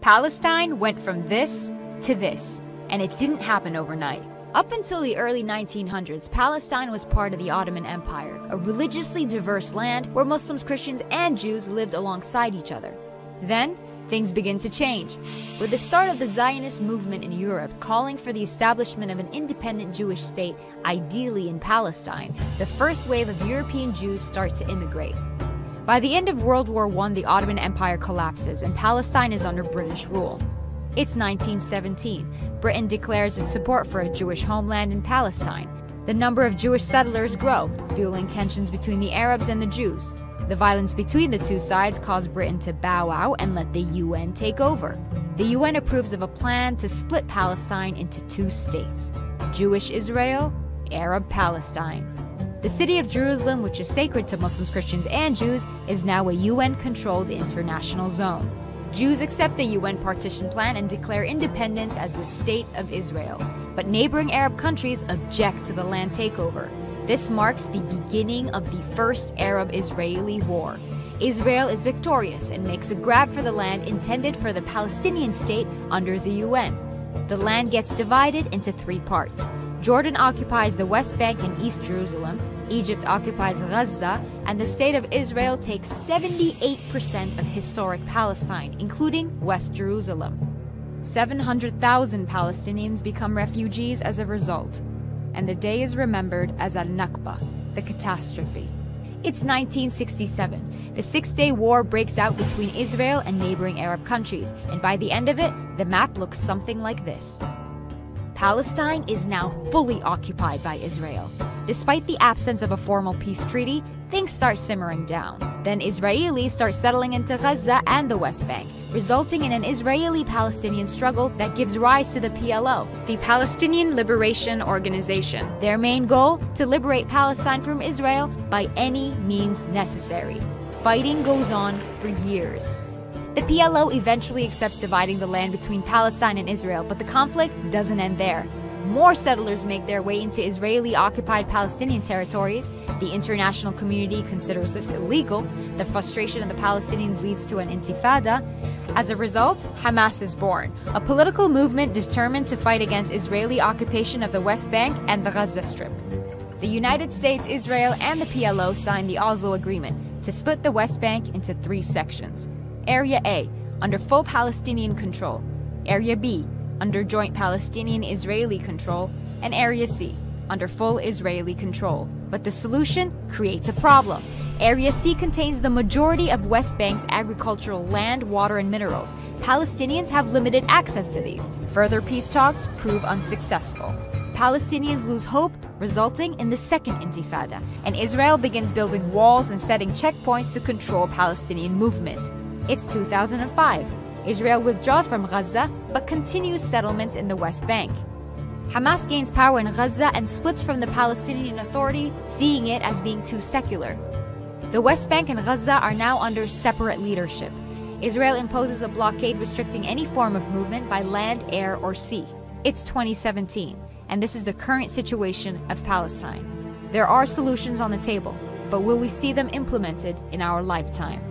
Palestine went from this to this, and it didn't happen overnight. Up until the early 1900s, Palestine was part of the Ottoman Empire, a religiously diverse land where Muslims, Christians, and Jews lived alongside each other. Then, things begin to change, with the start of the Zionist movement in Europe calling for the establishment of an independent Jewish state, ideally in Palestine. The first wave of European Jews start to immigrate. By the end of World War I, the Ottoman Empire collapses and Palestine is under British rule. It's 1917. Britain declares its support for a Jewish homeland in Palestine. The number of Jewish settlers grow, fueling tensions between the Arabs and the Jews. The violence between the two sides caused Britain to bow out and let the UN take over. The UN approves of a plan to split Palestine into two states: Jewish Israel, Arab Palestine. The city of Jerusalem, which is sacred to Muslims, Christians, and Jews, is now a UN-controlled international zone. Jews accept the UN partition plan and declare independence as the State of Israel, but neighboring Arab countries object to the land takeover. This marks the beginning of the First Arab-Israeli War. Israel is victorious and makes a grab for the land intended for the Palestinian state under the UN. The land gets divided into three parts. Jordan occupies the West Bank and East Jerusalem, Egypt occupies Gaza, and the State of Israel takes 78% of historic Palestine, including West Jerusalem. 700,000 Palestinians become refugees as a result, and the day is remembered as Al-Nakba, the catastrophe. It's 1967. The Six-Day War breaks out between Israel and neighboring Arab countries, and by the end of it, the map looks something like this. Palestine is now fully occupied by Israel. Despite the absence of a formal peace treaty, things start simmering down. Then Israelis start settling into Gaza and the West Bank, resulting in an Israeli-Palestinian struggle that gives rise to the PLO, the Palestinian Liberation Organization. Their main goal? To liberate Palestine from Israel by any means necessary. Fighting goes on for years. The PLO eventually accepts dividing the land between Palestine and Israel, but the conflict doesn't end there. More settlers make their way into Israeli-occupied Palestinian territories. The international community considers this illegal. The frustration of the Palestinians leads to an intifada. As a result, Hamas is born, a political movement determined to fight against Israeli occupation of the West Bank and the Gaza Strip. The United States, Israel, and the PLO signed the Oslo Agreement to split the West Bank into three sections. Area A, under full Palestinian control. Area B, under joint Palestinian-Israeli control. And Area C, under full Israeli control. But the solution creates a problem. Area C contains the majority of West Bank's agricultural land, water, and minerals. Palestinians have limited access to these. Further peace talks prove unsuccessful. Palestinians lose hope, resulting in the Second Intifada, and Israel begins building walls and setting checkpoints to control Palestinian movement. It's 2005. Israel withdraws from Gaza, but continues settlements in the West Bank. Hamas gains power in Gaza and splits from the Palestinian Authority, seeing it as being too secular. The West Bank and Gaza are now under separate leadership. Israel imposes a blockade restricting any form of movement by land, air, or sea. It's 2017, and this is the current situation of Palestine. There are solutions on the table, but will we see them implemented in our lifetime?